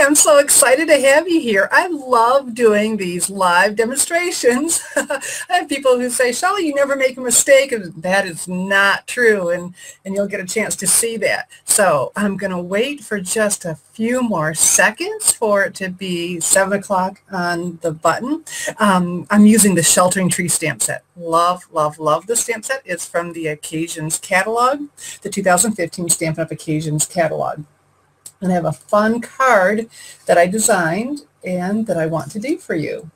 I'm so excited to have you here. I love doing these live demonstrations. I have people who say, Shelley, you never make a mistake, and that is not true, and you'll get a chance to see that. So I'm going to wait for just a few more seconds for it to be 7 o'clock on the button. I'm using the Sheltering Tree stamp set. Love, love, love the stamp set. It's from the Occasions catalog, the 2015 Stampin' Up! Occasions catalog. And I have a fun card that I designed and that I want to do for you.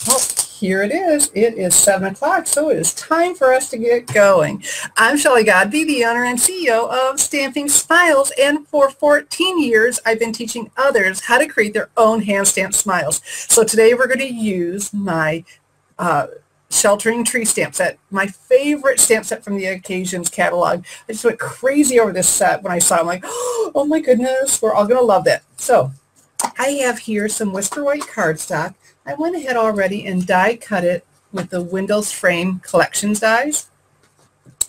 Well, here it is. It is 7 o'clock, so it is time for us to get going. I'm Shelley Godby, the owner and CEO of Stamping Smiles, and for 14 years I've been teaching others how to create their own hand-stamped smiles. So today we're going to use my Sheltering Tree stamp set, my favorite stamp set from the Occasions catalog. I just went crazy over this set when I saw it. I'm like, oh my goodness, we're all going to love that. So I have here some Whisper White cardstock. I went ahead already and die cut it with the Windows Frame Collections dies.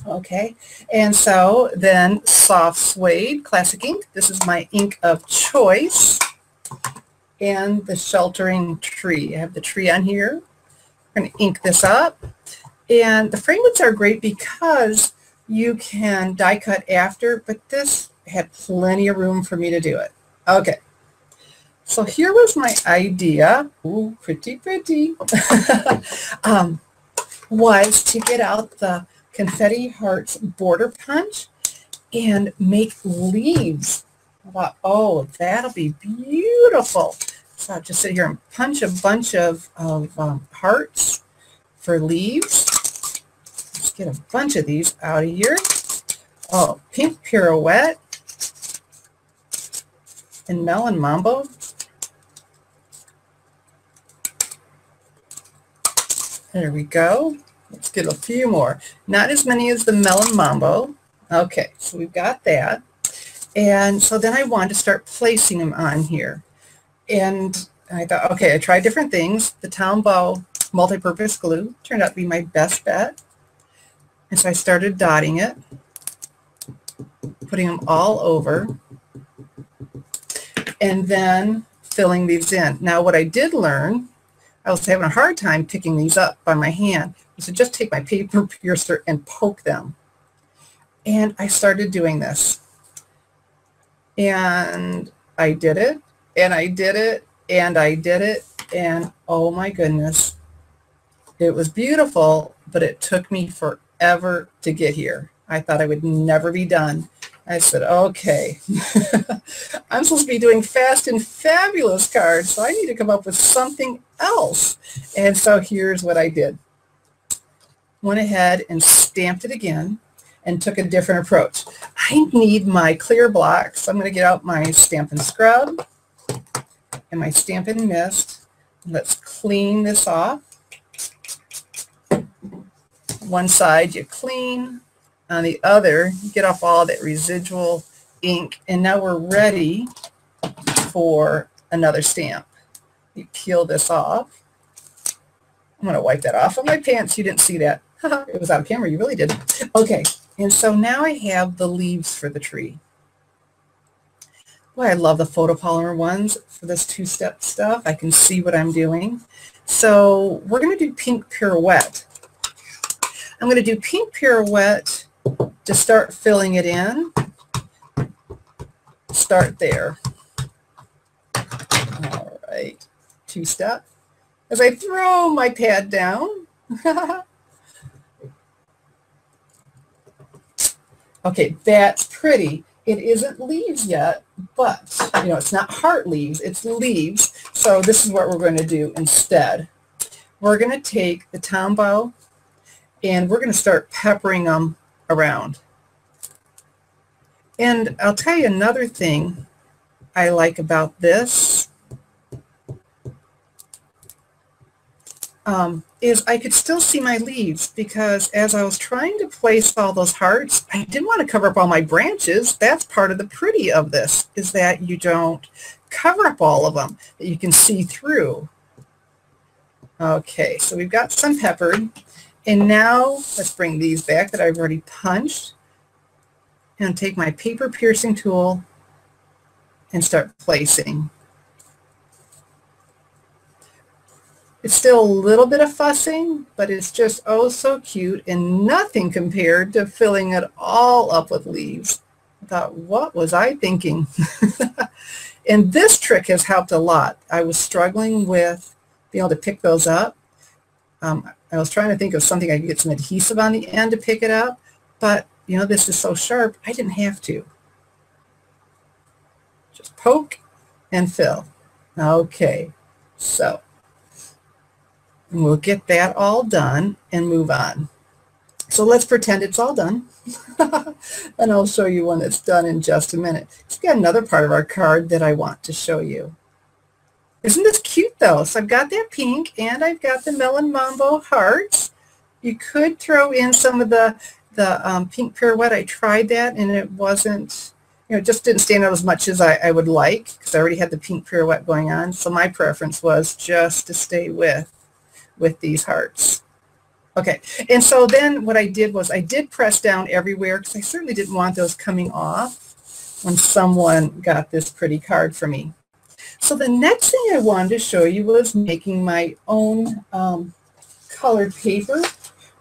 Okay, and so then soft suede classic ink. This is my ink of choice, and the Sheltering Tree. I have the tree on here. I'm going to ink this up, and the framelits are great because you can die cut after, but this had plenty of room for me to do it. Okay, so here was my idea. Ooh, pretty, pretty. Was to get out the Confetti Hearts border punch and make leaves. I thought, oh, that'll be beautiful. So I'll just sit here and punch a bunch of hearts for leaves. Let's get a bunch of these out of here. Oh, pink pirouette and melon mambo. There we go. Let's get a few more. Not as many as the melon mambo. Okay, so we've got that. And so then I wanted to start placing them on here. And I thought, okay, I tried different things. The Tombow multi-purpose glue turned out to be my best bet. And so I started dotting it, putting them all over, and then filling these in. Now what I did learn, I was having a hard time picking these up by my hand. So just take my paper piercer and poke them. And I started doing this. And I did it. And I did it, and I did it, and oh my goodness, it was beautiful, but it took me forever to get here. I thought I would never be done. I said, okay, I'm supposed to be doing fast and fabulous cards, so I need to come up with something else. And so here's what I did. Went ahead and stamped it again and took a different approach. I need my clear blocks, so I'm going to get out my Stampin' Scrub and my Stampin' Mist. Let's clean this off. One side you clean, on the other you get off all that residual ink, and now we're ready for another stamp. You peel this off. I'm going to wipe that off of my pants. You didn't see that. It was out of camera. You really didn't. Okay, and so now I have the leaves for the tree. Boy, I love the photopolymer ones for this two-step stuff. I can see what I'm doing. So we're going to do pink pirouette. I'm going to do pink pirouette to start filling it in. Start there. All right, two-step. As I throw my pad down. Okay, that's pretty. It isn't leaves yet, but, you know, it's not heart leaves, it's leaves. So this is what we're going to do instead. We're going to take the Tombow and we're going to start peppering them around. And I'll tell you another thing I like about this is I could still see my leaves, because as I was trying to place all those hearts, I didn't want to cover up all my branches. That's part of the pretty of this, is that you don't cover up all of them, that you can see through. Okay, so we've got some peppered, and now let's bring these back that I've already punched, and take my paper piercing tool and start placing. It's still a little bit of fussing, but it's just oh so cute and nothing compared to filling it all up with leaves. I thought, what was I thinking? And this trick has helped a lot. I was struggling with being able to pick those up. I was trying to think of something I could get some adhesive on the end to pick it up, but you know, this is so sharp, I didn't have to. Just poke and fill. Okay, so we'll get that all done and move on. So let's pretend it's all done. And I'll show you when it's done in just a minute. We've got another part of our card that I want to show you. Isn't this cute though? So I've got that pink and I've got the Melon Mambo hearts. You could throw in some of the pink pirouette. I tried that and it wasn't, you know, it just didn't stand out as much as I would like because I already had the pink pirouette going on. So my preference was just to stay with these hearts. Okay, and so then what I did was I did press down everywhere because I certainly didn't want those coming off when someone got this pretty card for me. So the next thing I wanted to show you was making my own colored paper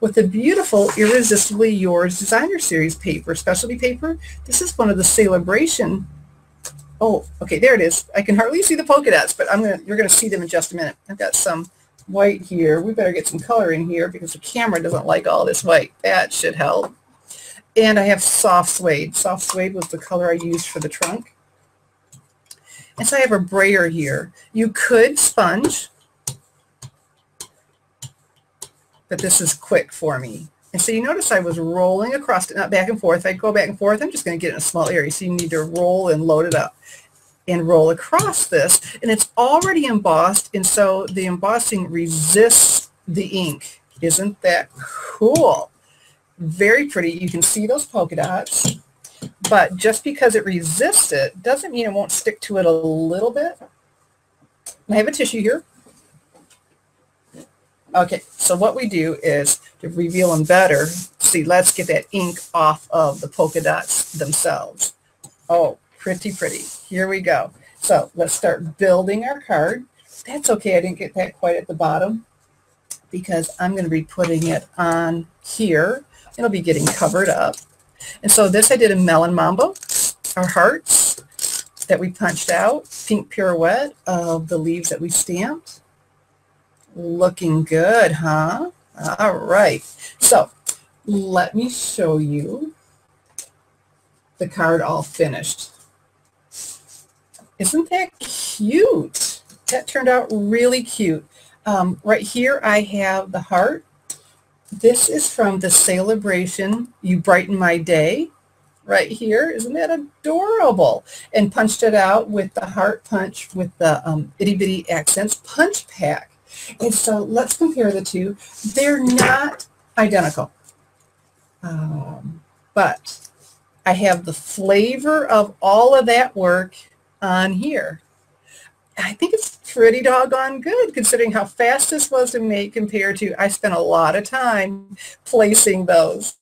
with the beautiful Irresistibly Yours Designer Series paper, specialty paper. This is one of the Celebration. Oh, okay, there it is. I can hardly see the polka dots, but you're gonna see them in just a minute. I've got some white here. We better get some color in here because the camera doesn't like all this white. That should help. And I have soft suede. Soft suede was the color I used for the trunk. And so I have a brayer here. You could sponge, but this is quick for me. And so you notice I was rolling across it, not back and forth. If I go back and forth, I'm just going to get in a small area. So you need to roll and load it up and roll across this. And it's already embossed, and so the embossing resists the ink. Isn't that cool? Very pretty. You can see those polka dots. But just because it resists it doesn't mean it won't stick to it a little bit. I have a tissue here. Okay, so what we do is to reveal them better, see, let's get that ink off of the polka dots themselves. Oh, pretty, pretty. Here we go. So let's start building our card. That's okay, I didn't get that quite at the bottom because I'm going to be putting it on here. It'll be getting covered up. And so this I did in Melon Mambo, our hearts that we punched out, pink pirouette of the leaves that we stamped. Looking good, huh? All right. So let me show you the card all finished. Isn't that cute? That turned out really cute. Right here I have the heart. This is from the Celebration You Brighten My Day right here. Isn't that adorable? And punched it out with the heart punch with the itty bitty accents punch pack. And so let's compare the two. They're not identical, but I have the flavor of all of that work on here. I think it's pretty doggone good considering how fast this was to make compared to I spent a lot of time placing those.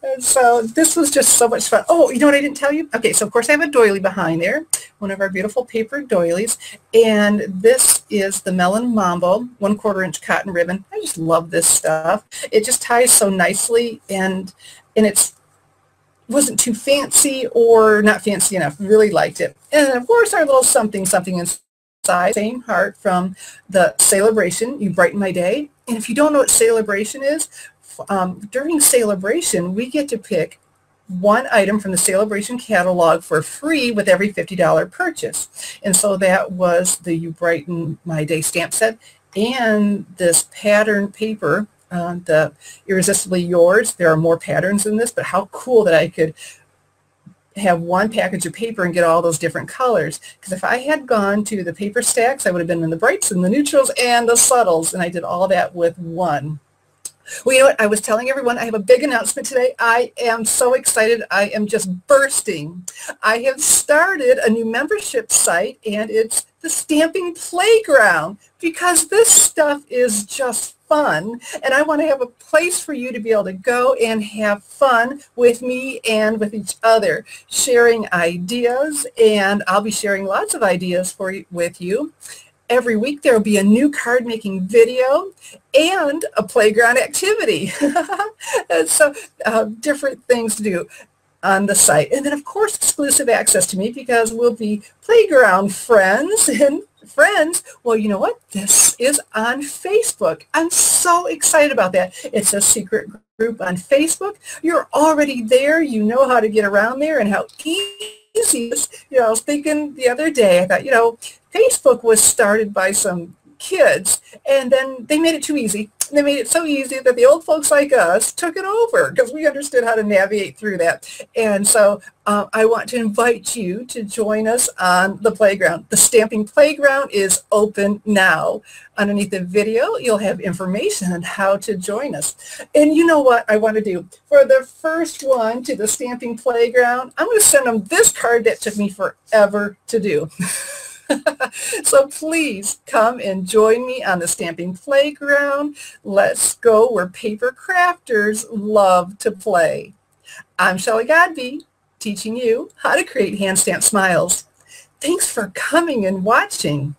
And so this was just so much fun. Oh, you know what I didn't tell you? Okay, so of course I have a doily behind there, one of our beautiful paper doilies, and this is the Melon Mambo 1/4 inch cotton ribbon. I just love this stuff. It just ties so nicely, and it wasn't too fancy or not fancy enough. Really liked it. And of course our little something inside, same heart from the Celebration You Brighten My Day. And if you don't know what Celebration is, during Celebration, we get to pick one item from the Celebration catalog for free with every $50 purchase. And so that was the You Brighten My Day stamp set and this pattern paper, the Irresistibly Yours. There are more patterns in this, but how cool that I could have one package of paper and get all those different colors. Because if I had gone to the paper stacks, I would have been in the brights and the neutrals and the subtles, and I did all that with one. Well, you know what? I was telling everyone I have a big announcement today. I am so excited. I am just bursting. I have started a new membership site, and it's the Stamping Playground, because this stuff is just fun, and I want to have a place for you to be able to go and have fun with me and with each other, sharing ideas, and I'll be sharing lots of ideas with you. Every week there will be a new card making video and a playground activity. And so different things to do on the site. And then, of course, exclusive access to me because we'll be playground friends. And friends, well, you know what? This is on Facebook. I'm so excited about that. It's a secret group on Facebook. You're already there. You know how to get around there and how easy it is. You know, I was thinking the other day, I thought, you know, Facebook was started by some kids, and then they made it too easy. They made it so easy that the old folks like us took it over because we understood how to navigate through that. And so I want to invite you to join us on the playground. The Stamping Playground is open now. Underneath the video, you'll have information on how to join us. And you know what I want to do? For the first one to the Stamping Playground, I'm going to send them this card that took me forever to do. So please come and join me on the Stamping Playground. Let's go where paper crafters love to play. I'm Shelley Godby, teaching you how to create hand stamped smiles. Thanks for coming and watching.